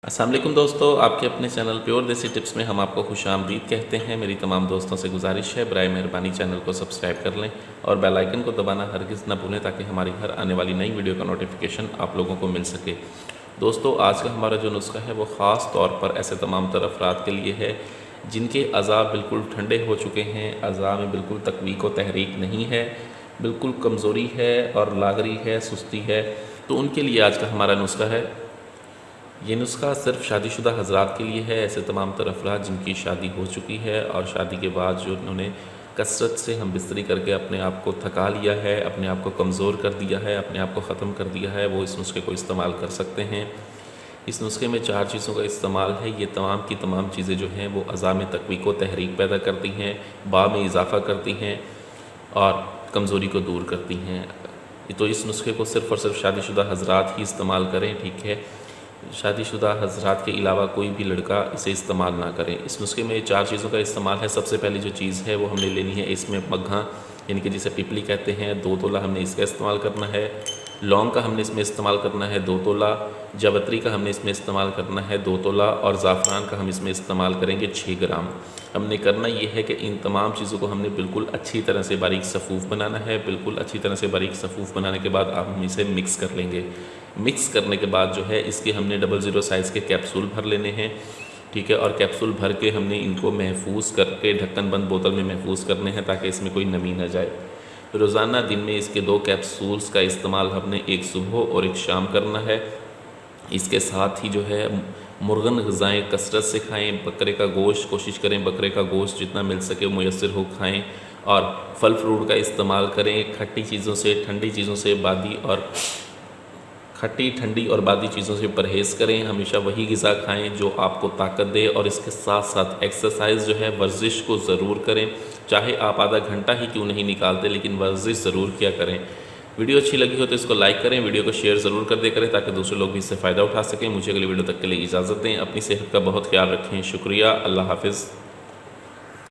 अस्सलाम वालेकुम दोस्तों, आपके अपने चैनल प्योर देसी टिप्स में हम आपको खुशामदीद कहते हैं। मेरी तमाम दोस्तों से गुजारिश है, बराए मेहरबानी चैनल को सब्सक्राइब कर लें और बेल आइकन को दबाना हरगिज़ न भूलें ताकि हमारी हर आने वाली नई वीडियो का नोटिफिकेशन आप लोगों को मिल सके। दोस्तों, आज का हमारा जो नुस्खा है वो ख़ास तौर पर ऐसे तमाम तर अफराद के लिए है जिनके अज़ा बिल्कुल ठंडे हो चुके हैं, अज़ा में बिल्कुल तकवीक व तहरीक नहीं है, बिल्कुल कमज़ोरी है और लागरी है, सुस्ती है। तो उनके लिए आज का हमारा नुस्खा है। ये नुस्खा सिर्फ शादीशुदा हज़रात के लिए है, ऐसे तमाम तर अफराद जिनकी शादी हो चुकी है और शादी के बाद जो उन्होंने कसरत से हम बिस्तरी करके अपने आप को थका लिया है, अपने आप को कमज़ोर कर दिया है, अपने आप को ख़त्म कर दिया है, वो इस नुस्खे को इस्तेमाल कर सकते हैं। इस नुस्खे में 4 चीज़ों का इस्तेमाल है। ये तमाम की तमाम चीज़ें जो हैं वो अज़ा में तकवीक व तहरीक पैदा करती हैं, बा में इजाफ़ा करती हैं और कमज़ोरी को दूर करती हैं। तो इस नुस्खे को सिर्फ़ और सिर्फ शादीशुदा हज़रात ही इस्तेमाल करें, ठीक है। शादीशुदा हज़रात के अलावा कोई भी लड़का इसे इस्तेमाल ना करें। इस नुस्खे में 4 चीज़ों का इस्तेमाल है। सबसे पहली जो चीज़ है वो हमने लेनी है, इसमें मग्घा यानी कि जिसे पिपली कहते हैं, 2 तोला हमने इसका इस्तेमाल करना है। लौंग का हमने इसमें इस्तेमाल करना है 2 तोला। जावित्री का हमने इसमें इस्तेमाल करना है 2 तोला और ज़ाफ़रान का हम इसमें इस्तेमाल करेंगे 6 ग्राम। हमने करना ये है कि इन तमाम चीज़ों को हमने बिल्कुल अच्छी तरह से बारीक सफ़ूफ़ बनाना है। बिल्कुल अच्छी तरह से बारीक सफ़ूफ़ बनाने के बाद आप हम इसे मिक्स कर लेंगे। मिक्स करने के बाद जो है इसके हमने 00 साइज़ के कैप्सूल भर लेने हैं, ठीक है। और कैप्सूल भर के हमने इनको महफूज करके ढक्कन बंद बोतल में महफूज करने हैं ताकि इसमें कोई नमी न जाए। रोज़ाना दिन में इसके 2 कैप्सूल्स का इस्तेमाल हमने एक सुबह और एक शाम करना है। इसके साथ ही जो है मुर्गन ग़िज़ाएँ कसरत से खाएँ। बकरे का गोश्त कोशिश करें बकरे का गोश्त जितना मिल सके मुयस्सर हो खाएँ और फल फ्रूट का इस्तेमाल करें। खट्टी चीज़ों से, ठंडी चीज़ों से खट्टी ठंडी और बादी चीज़ों से परहेज़ करें। हमेशा वही ग़िज़ा खाएं जो आपको ताकत दे और इसके साथ साथ एक्सरसाइज जो है, वर्जिश को ज़रूर करें। चाहे आप आधा घंटा ही क्यों नहीं निकालते, लेकिन वर्जिश ज़रूर किया करें। वीडियो अच्छी लगी हो तो इसको लाइक करें, वीडियो को शेयर ज़रूर कर दे करें ताकि दूसरे लोग भी इससे फ़ायदा उठा सकें। मुझे अगली वीडियो तक के लिए इजाज़त दें। अपनी सेहत का बहुत ख्याल रखें। शुक्रिया। अल्लाह हाफ़िज़।